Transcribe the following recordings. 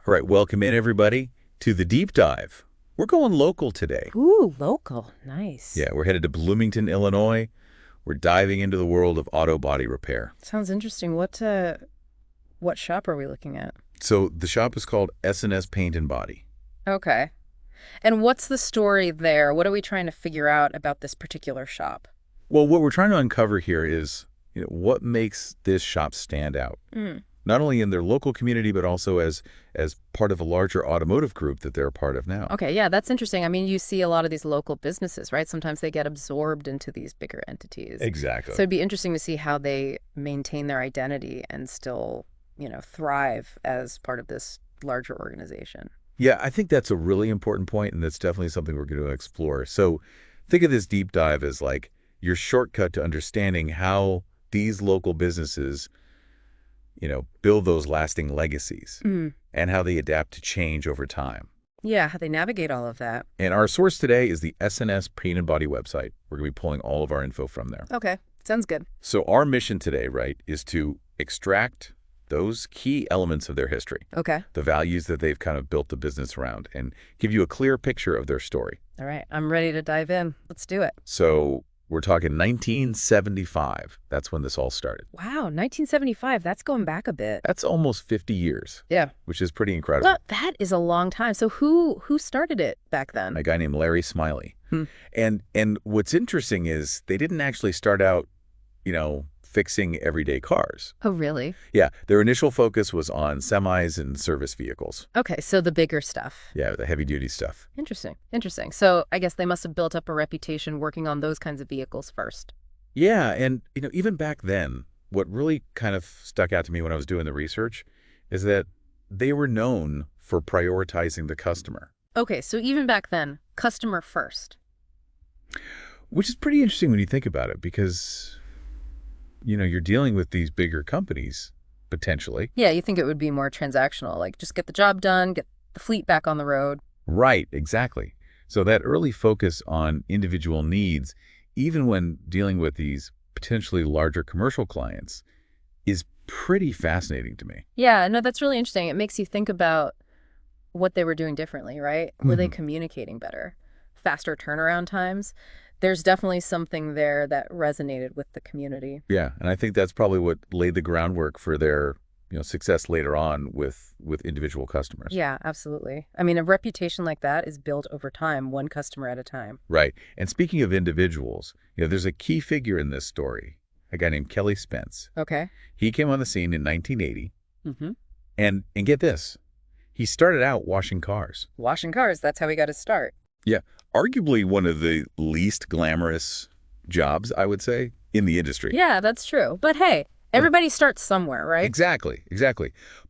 All right, welcome in, everybody, to the deep dive. We're going local today. Ooh, local. Nice. Yeah, we're headed to Bloomington, Illinois. We're diving into the world of auto body repair. Sounds interesting. What shop are we looking at? So the shop is called S&S Paint Body. Okay. And what's the story there? What are we trying to figure out about this particular shop? Well, what we're trying to uncover here is, what makes this shop stand out, not only in their local community, but also as part of a larger automotive group that they're a part of now. Okay, yeah, that's interesting. I mean, you see a lot of these local businesses, right? Sometimes they get absorbed into these bigger entities. Exactly. So it'd be interesting to see how they maintain their identity and still, thrive as part of this larger organization. Yeah, I think that's a really important point, and that's definitely something we're going to explore. So think of this deep dive as like your shortcut to understanding how these local businesses, build those lasting legacies and how they adapt to change over time. Yeah, how they navigate all of that. And our source today is the S&S Paint Body website. We're going to be pulling all of our info from there. Okay, sounds good. So our mission today, right, is to extract those key elements of their history. Okay. The values that they've kind of built the business around, and give you a clear picture of their story. All right, I'm ready to dive in. Let's do it. So we're talking 1975. That's when this all started. Wow, 1975. That's going back a bit. That's almost 50 years. Yeah. Which is pretty incredible. Well, that is a long time. So who started it back then? A guy named Larry Smiley. And what's interesting is they didn't actually start out, fixing everyday cars. Oh, really? Yeah. Their initial focus was on semis and service vehicles. Okay, so the bigger stuff. Yeah, the heavy-duty stuff. Interesting. So I guess they must have built up a reputation working on those kinds of vehicles first. Yeah, and, even back then, what really kind of stuck out to me when I was doing the research is that they were known for prioritizing the customer. Okay, so even back then, customer first. Which is pretty interesting when you think about it, because you're dealing with these bigger companies, potentially. Yeah, you think it would be more transactional, like just get the job done, get the fleet back on the road. Right, exactly. So that early focus on individual needs, even when dealing with these potentially larger commercial clients, is pretty fascinating to me. Yeah, no, that's really interesting. It makes you think about what they were doing differently, right? Were they communicating better? Faster turnaround times? There's definitely something there that resonated with the community. Yeah, and I think that's probably what laid the groundwork for their success later on with individual customers. Yeah, absolutely. I mean, a reputation like that is built over time, one customer at a time. Right. And speaking of individuals, there's a key figure in this story, a guy named Kelly Spence. Okay. He came on the scene in 1980. And get this, he started out washing cars. Washing cars, that's how he got his start. Yeah, arguably one of the least glamorous jobs, I would say, in the industry. Yeah, that's true. But hey, everybody starts somewhere, right? Exactly.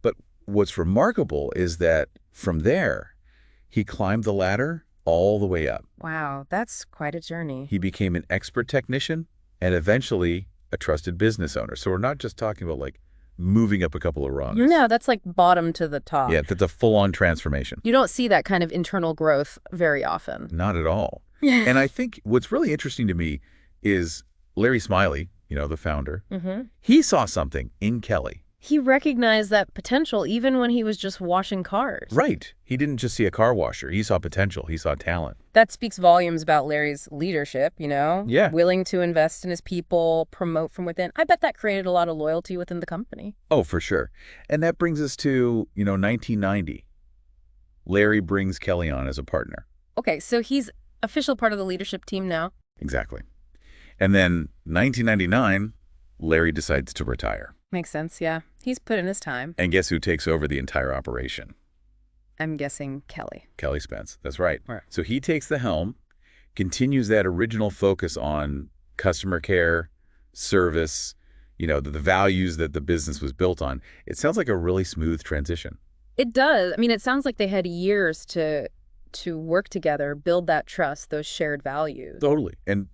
But what's remarkable is that from there, he climbed the ladder all the way up. Wow, that's quite a journey. He became an expert technician and eventually a trusted business owner. So we're not just talking about like moving up a couple of rungs. No, that's like bottom to the top. Yeah, that's a full-on transformation. You don't see that kind of internal growth very often. Not at all. And I think what's really interesting to me is Larry Smiley, the founder, he saw something in Kelly. He recognized that potential even when he was just washing cars. Right. He didn't just see a car washer. He saw potential. He saw talent. That speaks volumes about Larry's leadership, Yeah. Willing to invest in his people, promote from within. I bet that created a lot of loyalty within the company. Oh, for sure. And that brings us to, 1990. Larry brings Kelly on as a partner. Okay, so he's official part of the leadership team now. Exactly. And then 1999, Larry decides to retire. Makes sense, yeah. He's put in his time. And guess who takes over the entire operation? I'm guessing Kelly. Kelly Spence. That's right. Right. So he takes the helm, continues that original focus on customer care, service, the values that the business was built on. It sounds like a really smooth transition. It does. I mean, it sounds like they had years to work together, build that trust, those shared values. Totally. And,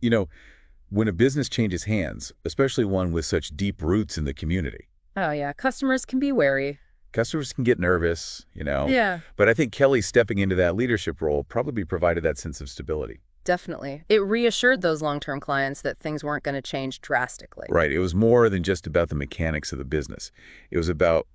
when a business changes hands, especially one with such deep roots in the community. Oh, yeah. Customers can be wary. Customers can get nervous, Yeah. But I think Kelly stepping into that leadership role probably provided that sense of stability. Definitely. It reassured those long-term clients that things weren't going to change drastically. Right. It was more than just about the mechanics of the business. It was about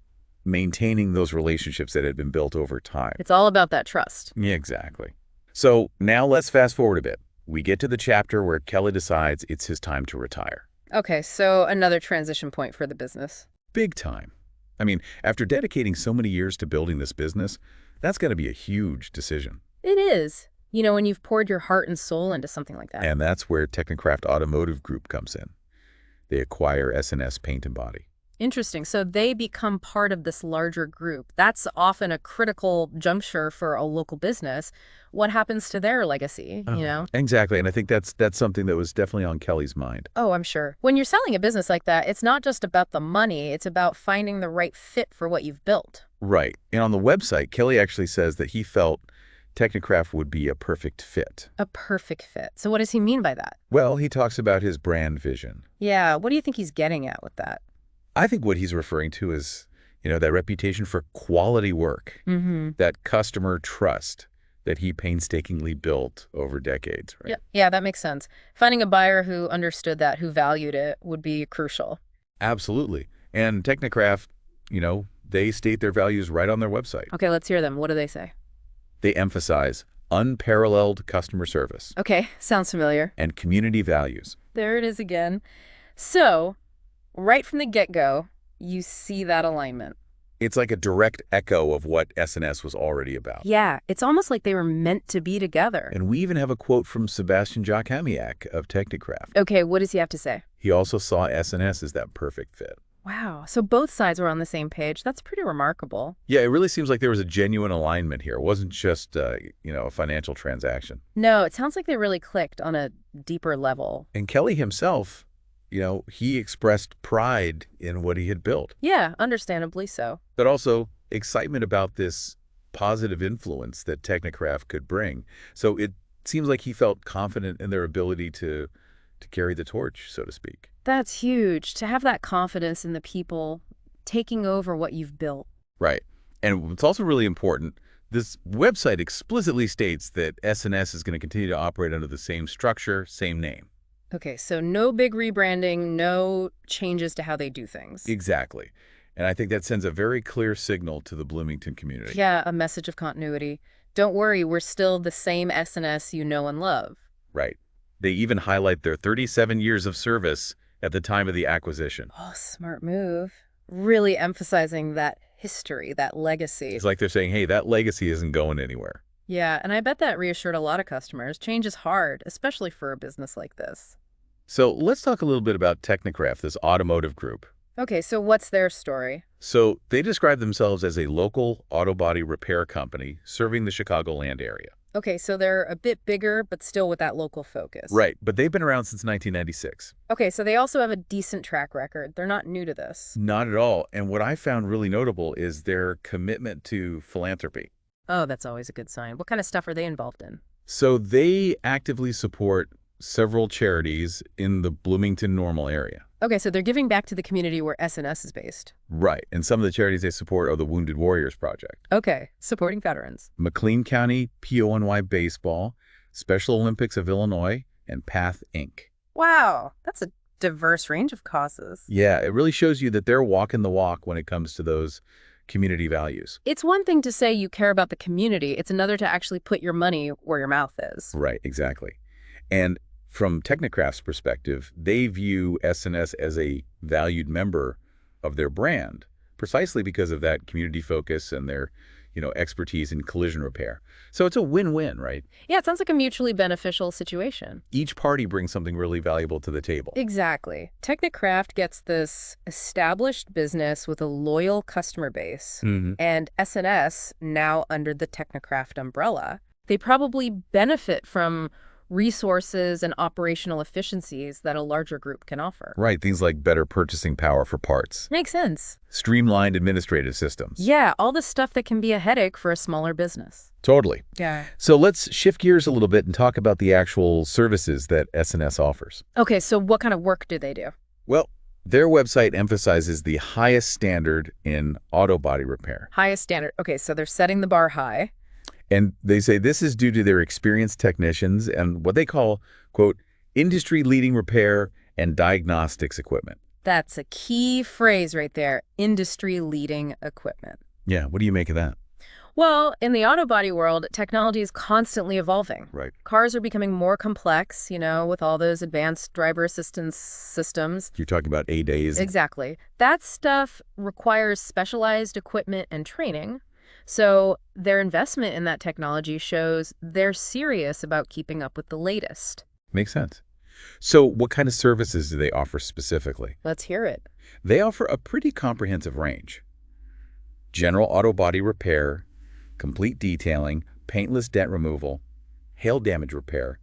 maintaining those relationships that had been built over time. It's all about that trust. Yeah, exactly. So now let's fast forward a bit. We get to the chapter where Kelly decides it's his time to retire. Okay, so another transition point for the business. Big time. I mean, after dedicating so many years to building this business, that's got to be a huge decision. It is. You know, when you've poured your heart and soul into something like that. And that's where Technocraft Automotive Group comes in. They acquire S&S Paint Body. Interesting. So they become part of this larger group. That's often a critical juncture for a local business. What happens to their legacy, you know? Exactly. And I think that's something that was definitely on Kelly's mind. Oh, I'm sure. When you're selling a business like that, it's not just about the money. It's about finding the right fit for what you've built. Right. And on the website, Kelly actually says that he felt Technocraft would be a perfect fit. A perfect fit. So what does he mean by that? Well, he talks about his brand vision. Yeah. What do you think he's getting at with that? I think what he's referring to is, that reputation for quality work, that customer trust that he painstakingly built over decades, right? Yeah, that makes sense. Finding a buyer who understood that, who valued it, would be crucial. Absolutely. And Technocraft, they state their values right on their website. Okay, let's hear them. What do they say? They emphasize unparalleled customer service. Okay, sounds familiar. And community values. There it is again. So, right from the get-go, you see that alignment. It's like a direct echo of what S&S was already about. Yeah, it's almost like they were meant to be together. And we even have a quote from Sebastian Jacamiak of Technocraft. Okay, what does he have to say? He also saw S&S as that perfect fit. Wow, so both sides were on the same page. That's pretty remarkable. Yeah, it really seems like there was a genuine alignment here. It wasn't just, a financial transaction. No, it sounds like they really clicked on a deeper level. And Kelly himself, he expressed pride in what he had built. Yeah, understandably so. But also excitement about this positive influence that Technocraft could bring. So it seems like he felt confident in their ability to carry the torch, so to speak. That's huge, to have that confidence in the people taking over what you've built. Right. And what's also really important, this website explicitly states that S&S is going to continue to operate under the same structure, same name. Okay, so no big rebranding, no changes to how they do things. Exactly. And I think that sends a very clear signal to the Bloomington community. Yeah, a message of continuity. Don't worry, we're still the same S&S you know and love. Right. They even highlight their 37 years of service at the time of the acquisition. Oh, smart move. Really emphasizing that history, that legacy. It's like they're saying, hey, that legacy isn't going anywhere. Yeah, and I bet that reassured a lot of customers. Change is hard, especially for a business like this. So let's talk a little bit about Technocraft, this automotive group. Okay, so what's their story? So they describe themselves as a local auto body repair company serving the Chicagoland area. Okay, so they're a bit bigger, but still with that local focus. Right, but they've been around since 1996. Okay, so they also have a decent track record. They're not new to this. Not at all. And what I found really notable is their commitment to philanthropy. Oh, that's always a good sign. What kind of stuff are they involved in? So they actively support several charities in the Bloomington Normal area. Okay, so they're giving back to the community where S&S is based. Right, and some of the charities they support are the Wounded Warriors Project. Okay, supporting veterans. McLean County PONY Baseball, Special Olympics of Illinois, and Path, Inc. Wow, that's a diverse range of causes. Yeah, it really shows you that they're walking the walk when it comes to those community values. It's one thing to say you care about the community. It's another to actually put your money where your mouth is. Right, exactly. And from Technocraft's perspective, they view S&S as a valued member of their brand, precisely because of that community focus and their, expertise in collision repair. So it's a win-win, right? Yeah, it sounds like a mutually beneficial situation. Each party brings something really valuable to the table. Exactly. Technocraft gets this established business with a loyal customer base, and S&S, now under the Technocraft umbrella, they probably benefit from resources and operational efficiencies that a larger group can offer. Right, things like better purchasing power for parts. Makes sense. Streamlined administrative systems. Yeah, all the stuff that can be a headache for a smaller business. Totally. Yeah. So let's shift gears a little bit and talk about the actual services that S&S offers. Okay, so what kind of work do they do? Well, their website emphasizes the highest standard in auto body repair. Highest standard. Okay, so they're setting the bar high. And they say this is due to their experienced technicians and what they call, quote, industry-leading repair and diagnostics equipment. That's a key phrase right there, industry-leading equipment. Yeah, what do you make of that? Well, in the auto body world, technology is constantly evolving. Right. Cars are becoming more complex, with all those advanced driver assistance systems. You're talking about A-days. Exactly. That stuff requires specialized equipment and training. So their investment in that technology shows they're serious about keeping up with the latest. Makes sense. So what kind of services do they offer specifically? Let's hear it. They offer a pretty comprehensive range. General auto body repair, complete detailing, paintless dent removal, hail damage repair,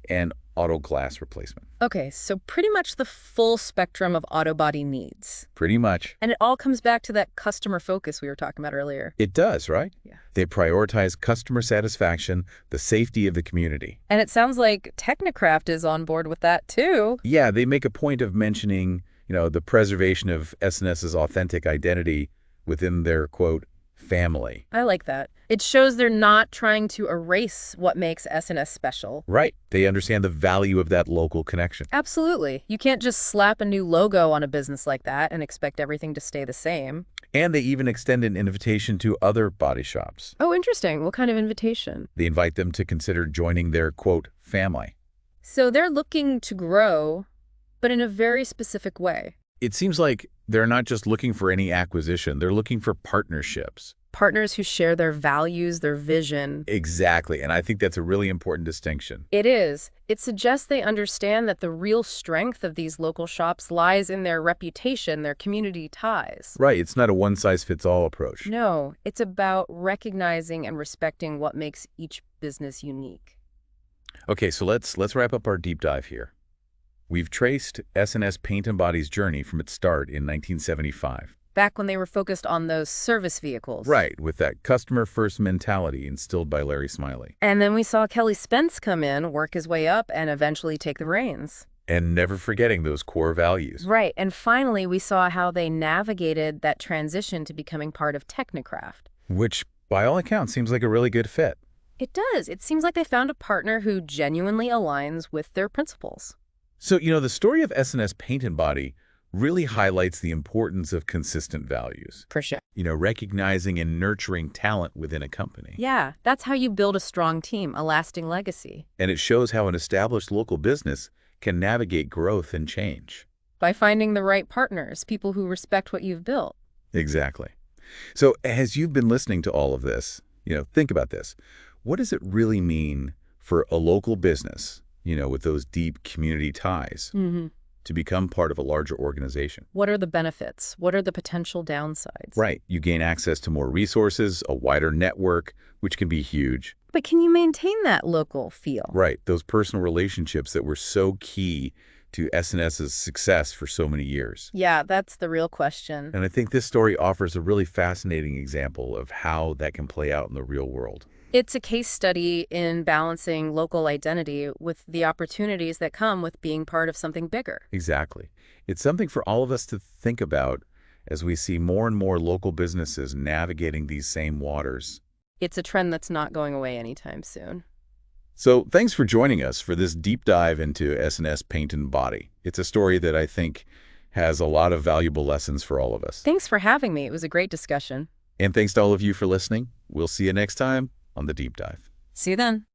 and auto glass replacement. Okay, so pretty much the full spectrum of auto body needs. Pretty much. And it all comes back to that customer focus we were talking about earlier. It does, right? Yeah. They prioritize customer satisfaction, the safety of the community. And it sounds like Technicraft is on board with that too. Yeah, they make a point of mentioning, the preservation of S&S's authentic identity within their, quote, family. I like that. It shows they're not trying to erase what makes S&S special. Right. They understand the value of that local connection. Absolutely. You can't just slap a new logo on a business like that and expect everything to stay the same. And they even extend an invitation to other body shops. Oh, interesting. What kind of invitation? They invite them to consider joining their, quote, family. So they're looking to grow, but in a very specific way. It seems like they're not just looking for any acquisition. They're looking for partnerships. Partners who share their values, their vision. Exactly. And I think that's a really important distinction. It is. It suggests they understand that the real strength of these local shops lies in their reputation, their community ties. Right. It's not a one-size-fits-all approach. No, it's about recognizing and respecting what makes each business unique. Okay, so let's wrap up our deep dive here. We've traced S&S Paint Body's journey from its start in 1975. Back when they were focused on those service vehicles. Right, with that customer-first mentality instilled by Larry Smiley. And then we saw Kelly Spence come in, work his way up, and eventually take the reins. And never forgetting those core values. Right, and finally we saw how they navigated that transition to becoming part of Technicraft. Which, by all accounts, seems like a really good fit. It does. It seems like they found a partner who genuinely aligns with their principles. So, the story of S&S Paint Body really highlights the importance of consistent values. For sure. Recognizing and nurturing talent within a company. Yeah, that's how you build a strong team, a lasting legacy. And it shows how an established local business can navigate growth and change. By finding the right partners, people who respect what you've built. Exactly. So as you've been listening to all of this, think about this. What does it really mean for a local business, with those deep community ties, to become part of a larger organization? What are the benefits? What are the potential downsides? Right. You gain access to more resources, a wider network, which can be huge. But can you maintain that local feel? Right. Those personal relationships that were so key to S&S's success for so many years. Yeah, that's the real question. And I think this story offers a really fascinating example of how that can play out in the real world. It's a case study in balancing local identity with the opportunities that come with being part of something bigger. Exactly. It's something for all of us to think about as we see more and more local businesses navigating these same waters. It's a trend that's not going away anytime soon. So thanks for joining us for this deep dive into S&S Paint Body. It's a story that I think has a lot of valuable lessons for all of us. Thanks for having me. It was a great discussion. And thanks to all of you for listening. We'll see you next time on The Deep Dive. See you then.